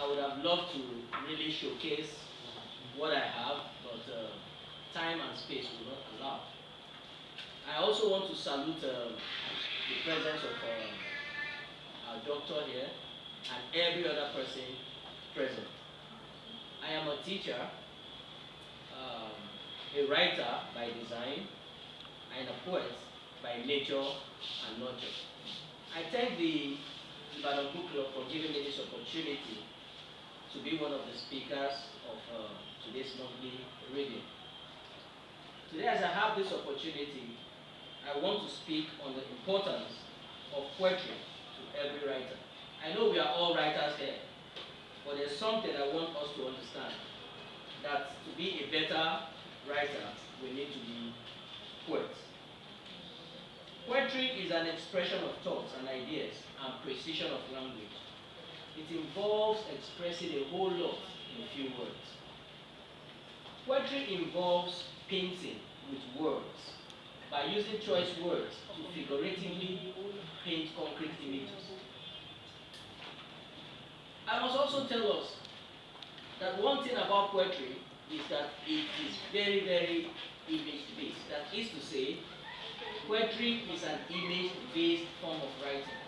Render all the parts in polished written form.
I would have loved to really showcase what I have, but time and space will not allow. I also want to salute the presence of our doctor here and every other person present. I am a teacher, a writer by design, and a poet by nature and nurture. I thank the Ibadan Book Club for giving me this opportunity to be one of the speakers of today's monthly reading. Today, as I have this opportunity, I want to speak on the importance of poetry to every writer. I know we are all writers here, but there's something I want us to understand, that to be a better writer, we need to be poets. Poetry is an expression of thoughts and ideas and precision of language. It involves expressing a whole lot in few words. Poetry involves painting with words by using choice words to figuratively paint concrete images. I must also tell us that one thing about poetry is that it is very, very image-based. That is to say, poetry is an image-based form of writing.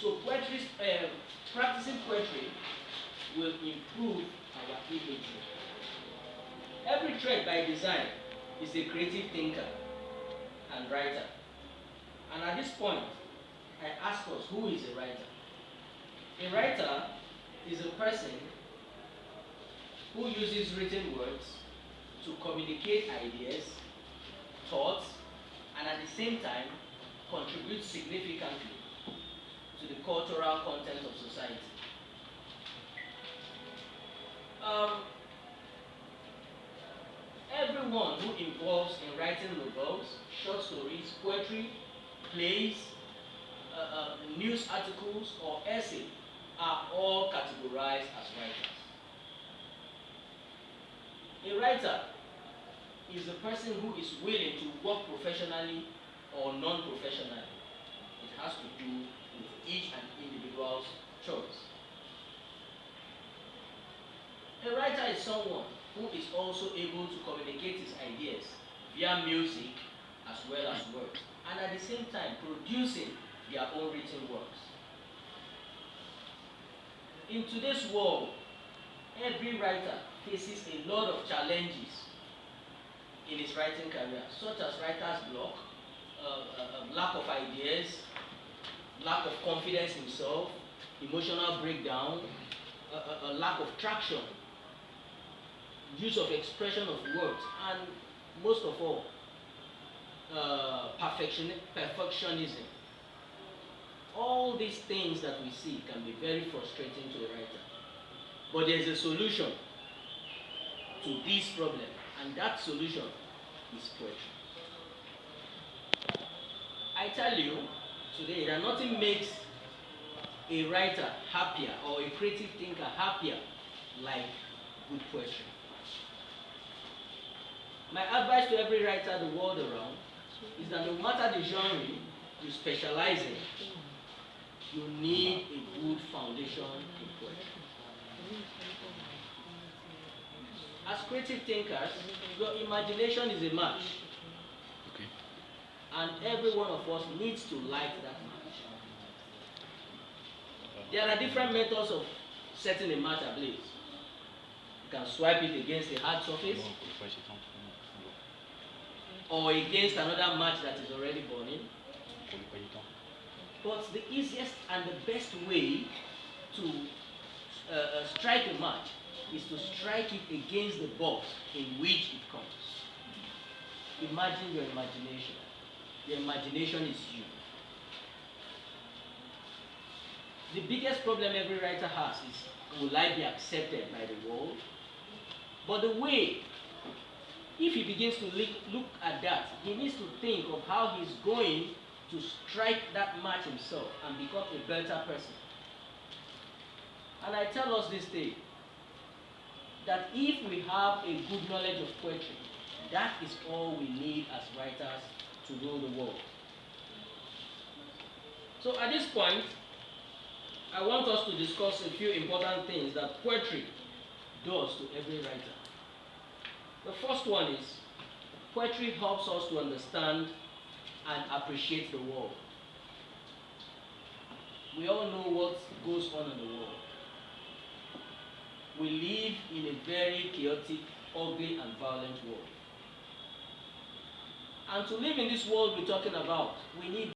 So practicing poetry will improve our imagery. Every trade by design is a creative thinker and writer. And at this point, I ask us, who is a writer? A writer is a person who uses written words to communicate ideas, thoughts, and at the same time contribute significantly to the cultural content of society. Everyone who involves in writing novels, short stories, poetry, plays, news articles, or essays are all categorized as writers. A writer is a person who is willing to work professionally or non-professionally. It has to do with each and individual's choice. A writer is someone who is also able to communicate his ideas via music as well as words, and at the same time producing their own written works. In today's world, every writer faces a lot of challenges in his writing career, such as writer's block, lack of ideas, lack of confidence in himself, emotional breakdown, a lack of traction, use of expression of words, and most of all, perfectionism. All these things that we see can be very frustrating to a writer. But there's a solution to this problem, and that solution is poetry. I tell you today that nothing makes a writer happier or a creative thinker happier like good poetry. My advice to every writer the world around is that no matter the genre you specialize in, you need a good foundation in poetry. As creative thinkers, your imagination is a match. Okay. And every one of us needs to light that match. There are different methods of setting a match ablaze. You can swipe it against a hard surface, or against another match that is already burning. But the easiest and the best way to strike a match is to strike it against the box in which it comes. Imagine your imagination. Your imagination is you. The biggest problem every writer has is, will I be accepted by the world? But the way, if he begins to look at that, he needs to think of how he's going to strike that match himself and become a better person. And I tell us this day, that if we have a good knowledge of poetry, that is all we need as writers to rule the world. So at this point, I want us to discuss a few important things that poetry does to every writer. The first one is poetry helps us to understand and appreciate the world. We all know what goes on in the world. We live in a very chaotic, ugly, and violent world. And to live in this world we're talking about, we need